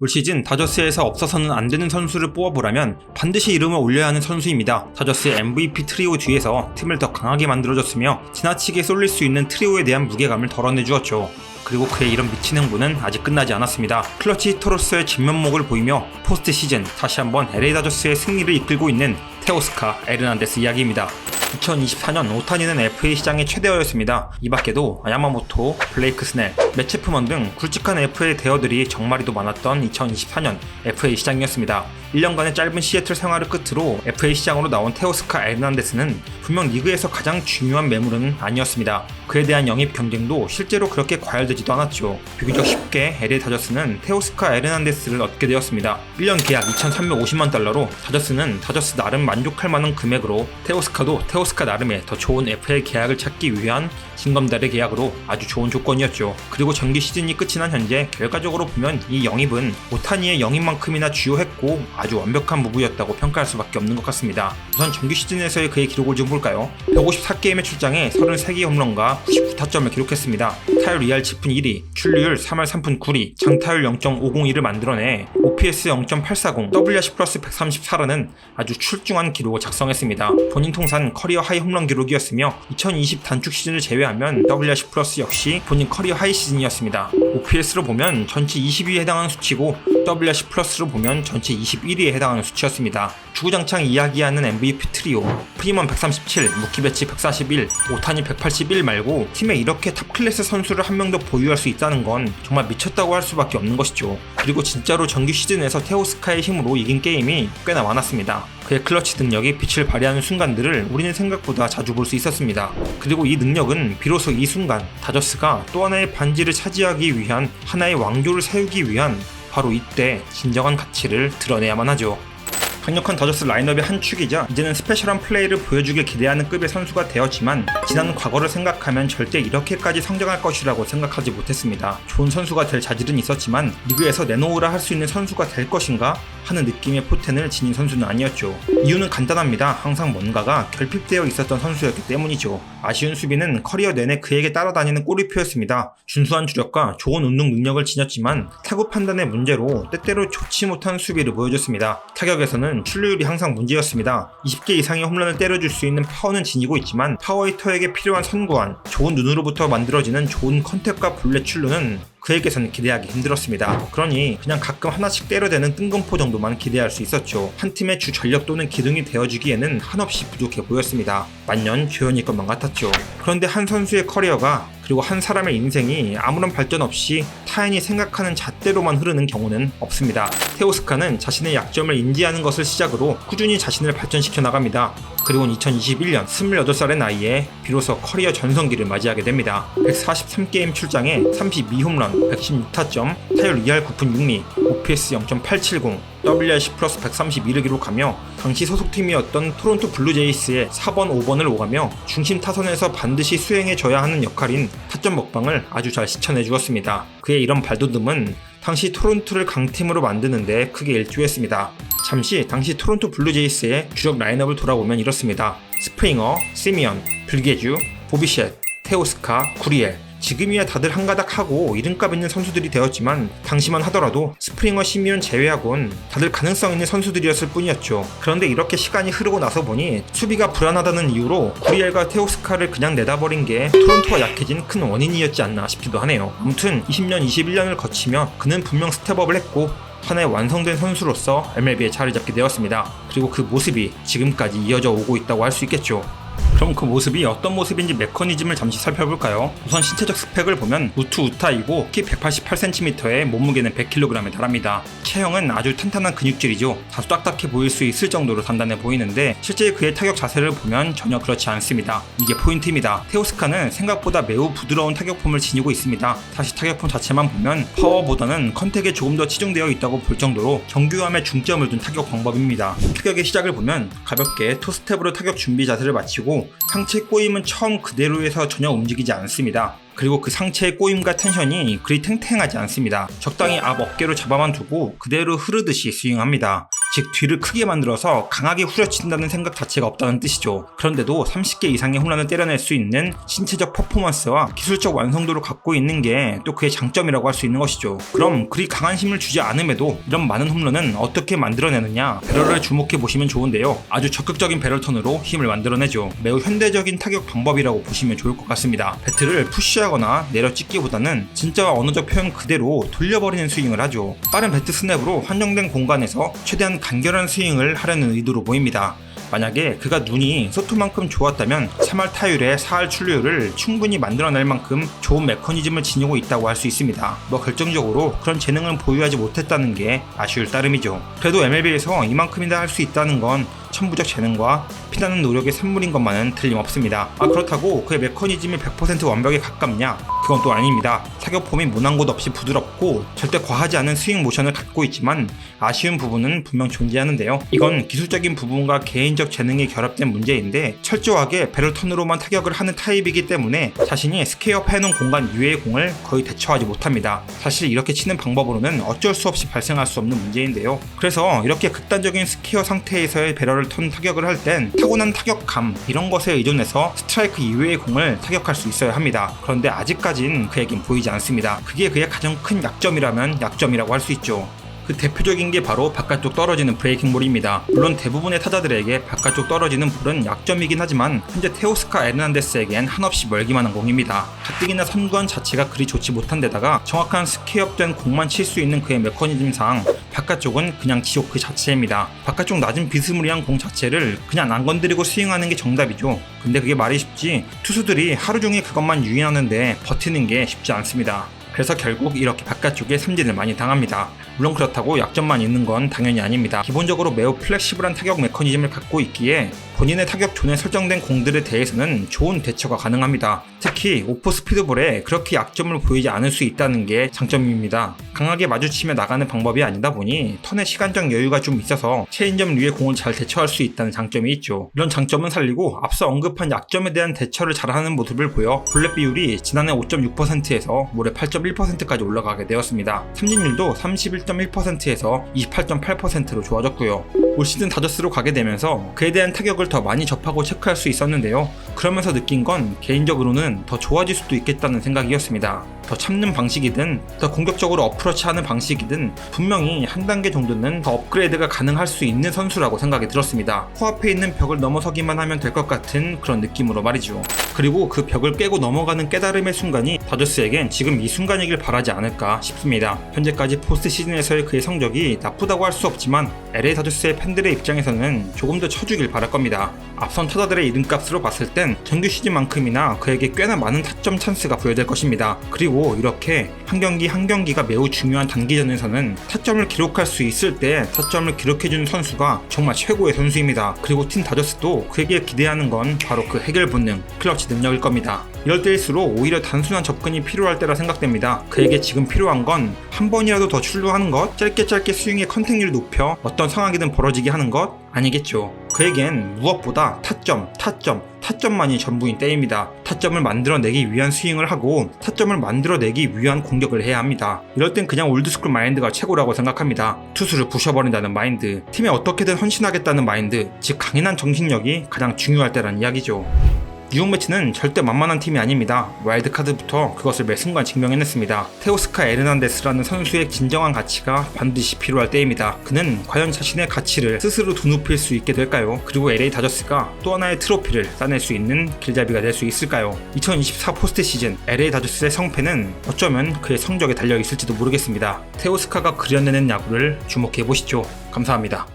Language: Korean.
올 시즌 다저스에서 없어서는 안 되는 선수를 뽑아보라면 반드시 이름을 올려야 하는 선수입니다. 다저스의 MVP 트리오 뒤에서 팀을 더 강하게 만들어줬으며 지나치게 쏠릴 수 있는 트리오에 대한 무게감을 덜어내주었죠. 그리고 그의 이런 미친 행보는 아직 끝나지 않았습니다. 클러치 히터로서의 진면목을 보이며 포스트 시즌 다시 한번 LA 다저스의 승리를 이끌고 있는 테오스카 에르난데스 이야기입니다. 2024년 오타니는 FA 시장의 최대어였습니다. 이 밖에도 야마모토, 블레이크 스넬, 맷 체프먼 등 굵직한 FA 대어들이 정마리도 많았던 2024년 FA 시장이었습니다. 1년간의 짧은 시애틀 생활을 끝으로 FA 시장으로 나온 테오스카 에르난데스는 분명 리그에서 가장 중요한 매물은 아니었습니다. 그에 대한 영입 경쟁도 실제로 그렇게 과열되지도 않았죠. 비교적 쉽게 LA 다저스는 테오스카 에르난데스를 얻게 되었습니다. 1년 계약 2,350만 달러로 다저스는 다저스 나름 만족할 만한 금액으로 테오스카도 테오스카 나름의 더 좋은 FA 계약을 찾기 위한 진검다리 계약으로 아주 좋은 조건이었죠. 그리고 정규 시즌이 끝이 난 현재 결과적으로 보면 이 영입은 오타니의 영입만큼이나 주요했고 아주 완벽한 무브였다고 평가할 수밖에 없는 것 같습니다. 우선 정규 시즌에서의 그의 기록을 좀 볼까요? 154게임에 출장해 33개 홈런과 99타점을 기록했습니다. 타율 2할 7푼 1위, 출루율 3할 3푼 9리, 장타율 0.501을 만들어내 OPS 0.840, WRC 플러스 134라는 아주 출중한 기록을 작성했습니다. 본인 통산 커리어 하이 홈런 기록이었으며 2020 단축 시즌을 제외하면 WRC 플러스 역시 본인 커리어 하이 시즌이었습니다. OPS로 보면 전체 20위에 해당하는 수치고 WRC 플러스로 보면 전체 21위에 해당하는 수치였습니다. 주구장창 이야기하는 MVP 트리오, 프리먼 137, 무키 배치 141, 오타니 181 말고 팀에 이렇게 탑 클래스 선수를 한 명 더 보유할 수 있다는 건 정말 미쳤다고 할 수밖에 없는 것이죠. 그리고 진짜로 정규 시즌에서 테오스카의 힘으로 이긴 게임이 꽤나 많았습니다. 그의 클러치 능력이 빛을 발휘하는 순간들을 우리는 생각보다 자주 볼 수 있었습니다. 그리고 이 능력은 비로소 이 순간 다저스가 또 하나의 반지를 차지하기 위한 하나의 왕조를 세우기 위한 바로 이때 진정한 가치를 드러내야만 하죠. 강력한 다저스 라인업의 한 축이자 이제는 스페셜한 플레이를 보여주길 기대하는 급의 선수가 되었지만 지난 과거를 생각하면 절대 이렇게까지 성장할 것이라고 생각하지 못했습니다. 좋은 선수가 될 자질은 있었지만 리그에서 내놓으라 할 수 있는 선수가 될 것인가 하는 느낌의 포텐을 지닌 선수는 아니었죠. 이유는 간단합니다. 항상 뭔가가 결핍되어 있었던 선수였기 때문이죠. 아쉬운 수비는 커리어 내내 그에게 따라다니는 꼬리표였습니다. 준수한 주력과 좋은 운동 능력을 지녔지만 타구 판단의 문제로 때때로 좋지 못한 수비를 보여줬습니다. 타격에서는 출루율이 항상 문제였습니다. 20개 이상의 홈런을 때려줄 수 있는 파워는 지니고 있지만 파워히터에게 필요한 선구안, 좋은 눈으로부터 만들어지는 좋은 컨택과 볼넷 출루는 그에게서는 기대하기 힘들었습니다. 그러니 그냥 가끔 하나씩 때려대는 뜬금포 정도만 기대할 수 있었죠. 한 팀의 주 전력 또는 기둥이 되어주기에는 한없이 부족해 보였습니다. 만년 조연일 것만 같았죠. 그런데 한 선수의 커리어가 그리고 한 사람의 인생이 아무런 발전 없이 타인이 생각하는 잣대로만 흐르는 경우는 없습니다. 테오스카는 자신의 약점을 인지하는 것을 시작으로 꾸준히 자신을 발전시켜 나갑니다. 그리고 2021년 28살의 나이에 비로소 커리어 전성기를 맞이하게 됩니다. 143게임 출장에 32홈런, 116타점, 타율 2할 9푼 6리, OPS 0.870, WRC 플러스 132를 기록하며 당시 소속팀이었던 토론토 블루제이스의 4번, 5번을 오가며 중심 타선에서 반드시 수행해줘야 하는 역할인 타점 먹방을 아주 잘 실천해 주었습니다. 그의 이런 발돋움은 당시 토론토를 강팀으로 만드는데 크게 일조했습니다. 잠시 당시 토론토 블루제이스의 주력 라인업을 돌아보면 이렇습니다. 스프링어, 시미언, 불게주, 보비셋, 테오스카, 구리엘. 지금이야 다들 한가닥 하고 이름값 있는 선수들이 되었지만 당시만 하더라도 스프링어, 시미언 제외하곤 다들 가능성 있는 선수들이었을 뿐이었죠. 그런데 이렇게 시간이 흐르고 나서 보니 수비가 불안하다는 이유로 구리엘과 테오스카를 그냥 내다버린 게 토론토가 약해진 큰 원인이었지 않나 싶기도 하네요. 아무튼 20년, 21년을 거치며 그는 분명 스텝업을 했고 하나의 완성된 선수로서 MLB에 자리 잡게 되었습니다. 그리고 그 모습이 지금까지 이어져 오고 있다고 할 수 있겠죠. 그럼 그 모습이 어떤 모습인지 메커니즘을 잠시 살펴볼까요? 우선 신체적 스펙을 보면 우투우타이고 키 188cm에 몸무게는 100kg에 달합니다. 체형은 아주 탄탄한 근육질이죠. 다소 딱딱해 보일 수 있을 정도로 단단해 보이는데 실제 그의 타격 자세를 보면 전혀 그렇지 않습니다. 이게 포인트입니다. 테오스카는 생각보다 매우 부드러운 타격폼을 지니고 있습니다. 다시 타격폼 자체만 보면 파워보다는 컨택에 조금 더 치중되어 있다고 볼 정도로 정교함에 중점을 둔 타격 방법입니다. 타격의 시작을 보면 가볍게 투스텝으로 타격 준비 자세를 마치고 상체 꼬임은 처음 그대로에서 전혀 움직이지 않습니다. 그리고 그 상체의 꼬임과 텐션이 그리 탱탱하지 않습니다. 적당히 앞 어깨로 잡아만 두고 그대로 흐르듯이 스윙합니다. 즉 뒤를 크게 만들어서 강하게 후려친다는 생각 자체가 없다는 뜻이죠. 그런데도 30개 이상의 홈런을 때려낼 수 있는 신체적 퍼포먼스와 기술적 완성도를 갖고 있는 게 또 그의 장점이라고 할 수 있는 것이죠. 그럼 그리 강한 힘을 주지 않음에도 이런 많은 홈런은 어떻게 만들어내느냐, 배럴을 주목해 보시면 좋은데요. 아주 적극적인 배럴 턴으로 힘을 만들어내죠. 매우 현대적인 타격 방법이라고 보시면 좋을 것 같습니다. 배트를 푸시하거나 내려찍기보다는 진짜와 언어적 표현 그대로 돌려버리는 스윙을 하죠. 빠른 배트 스냅으로 한정된 공간에서 최대한 간결한 스윙을 하려는 의도로 보입니다. 만약에 그가 눈이 소토만큼 좋았다면 3할 타율에 4할 출루율을 충분히 만들어낼 만큼 좋은 메커니즘을 지니고 있다고 할 수 있습니다. 결정적으로 그런 재능을 보유하지 못했다는 게 아쉬울 따름이죠. 그래도 MLB에서 이만큼이나 할 수 있다는 건 천부적 재능과 피나는 노력의 산물인 것만은 틀림없습니다. 그렇다고 그의 메커니즘이 100% 완벽에 가깝냐? 그건 또 아닙니다. 타격폼이 모난 곳 없이 부드럽고 절대 과하지 않은 스윙 모션을 갖고 있지만 아쉬운 부분은 분명 존재하는데요. 이건 기술적인 부분과 개인적 재능이 결합된 문제인데 철저하게 배럴 턴으로만 타격을 하는 타입이기 때문에 자신이 스퀘어업 해놓은 공간 이외의 공을 거의 대처하지 못합니다. 사실 이렇게 치는 방법으로는 어쩔 수 없이 발생할 수 없는 문제인데요. 그래서 이렇게 극단적인 스퀘어 상태에서의 배럴을 턴 타격을 할 땐 타고난 타격감 이런 것에 의존해서 스트라이크 이외의 공을 타격할 수 있어야 합니다. 그런데 아직까진 그에겐 보이지 않습니다. 그게 그의 가장 큰 약점이라면 약점이라고 할 수 있죠. 그 대표적인 게 바로 바깥쪽 떨어지는 브레이킹 볼입니다. 물론 대부분의 타자들에게 바깥쪽 떨어지는 볼은 약점이긴 하지만 현재 테오스카 에르난데스에겐 한없이 멀기만 한 공입니다. 가뜩이나 선구안 자체가 그리 좋지 못한 데다가 정확한 스퀘어업된 공만 칠 수 있는 그의 메커니즘상 바깥쪽은 그냥 지옥 그 자체입니다. 바깥쪽 낮은 비스무리한 공 자체를 그냥 안 건드리고 스윙하는 게 정답이죠. 근데 그게 말이 쉽지 투수들이 하루 종일 그것만 유인하는데 버티는 게 쉽지 않습니다. 그래서 결국 이렇게 바깥쪽에 삼진을 많이 당합니다. 물론 그렇다고 약점만 있는 건 당연히 아닙니다. 기본적으로 매우 플렉시블한 타격 메커니즘을 갖고 있기에 본인의 타격 존에 설정된 공들에 대해서는 좋은 대처가 가능합니다. 특히 오프 스피드볼에 그렇게 약점을 보이지 않을 수 있다는 게 장점입니다. 강하게 마주치며 나가는 방법이 아니다 보니 턴에 시간적 여유가 좀 있어서 체인점류의 공을 잘 대처할 수 있다는 장점이 있죠. 이런 장점은 살리고 앞서 언급한 약점에 대한 대처를 잘하는 모습을 보여 볼넷 비율이 지난해 5.6%에서 올해 8.1%까지 올라가게 되었습니다. 삼진율도 31.1%에서 28.8%로 좋아졌고요. 올 시즌 다저스로 가게 되면서 그에 대한 타격을 더 많이 접하고 체크할 수 있었는데요. 그러면서 느낀 건 개인적으로는 더 좋아질 수도 있겠다는 생각이었습니다. 더 참는 방식이든 더 공격적으로 어프로치하는 방식이든 분명히 한 단계 정도는 더 업그레이드가 가능할 수 있는 선수라고 생각이 들었습니다. 코앞에 있는 벽을 넘어서기만 하면 될 것 같은 그런 느낌으로 말이죠. 그리고 그 벽을 깨고 넘어가는 깨달음의 순간이 다저스에겐 지금 이 순간이길 바라지 않을까 싶습니다. 현재까지 포스트 시즌에서의 그의 성적이 나쁘다고 할 수 없지만 LA 다저스의 팬들의 입장에서는 조금 더 쳐주길 바랄 겁니다. 앞선 타자들의 이름값으로 봤을 땐 정규 시즌만큼이나 그에게 꽤나 많은 타점 찬스가 부여될 것입니다. 그리고 이렇게 한 경기 한 경기가 매우 중요한 단기전에서는 타점을 기록할 수 있을 때 타점을 기록해주는 선수가 정말 최고의 선수입니다. 그리고 팀 다저스도 그에게 기대하는 건 바로 그 해결 본능, 클러치 능력일 겁니다. 이럴 때일수록 오히려 단순한 접근이 필요할 때라 생각됩니다. 그에게 지금 필요한 건 한 번이라도 더 출루하는 것, 짧게 스윙의 컨택률을 높여 어떤 상황이든 벌어지게 하는 것 아니겠죠. 그에겐 무엇보다 타점만이 전부인 때입니다. 타점을 만들어내기 위한 스윙을 하고 타점을 만들어내기 위한 공격을 해야 합니다. 이럴 땐 그냥 올드스쿨 마인드가 최고라고 생각합니다. 투수를 부셔버린다는 마인드, 팀에 어떻게든 헌신하겠다는 마인드, 즉 강인한 정신력이 가장 중요할 때란 이야기죠. 뉴욕 매치는 절대 만만한 팀이 아닙니다. 와일드카드부터 그것을 매 순간 증명해냈습니다. 테오스카 에르난데스라는 선수의 진정한 가치가 반드시 필요할 때입니다. 그는 과연 자신의 가치를 스스로 두눕힐 수 있게 될까요? 그리고 LA 다저스가 또 하나의 트로피를 따낼 수 있는 길잡이가 될 수 있을까요? 2024 포스트 시즌 LA 다저스의 성패는 어쩌면 그의 성적에 달려있을지도 모르겠습니다. 테오스카가 그려내는 야구를 주목해보시죠. 감사합니다.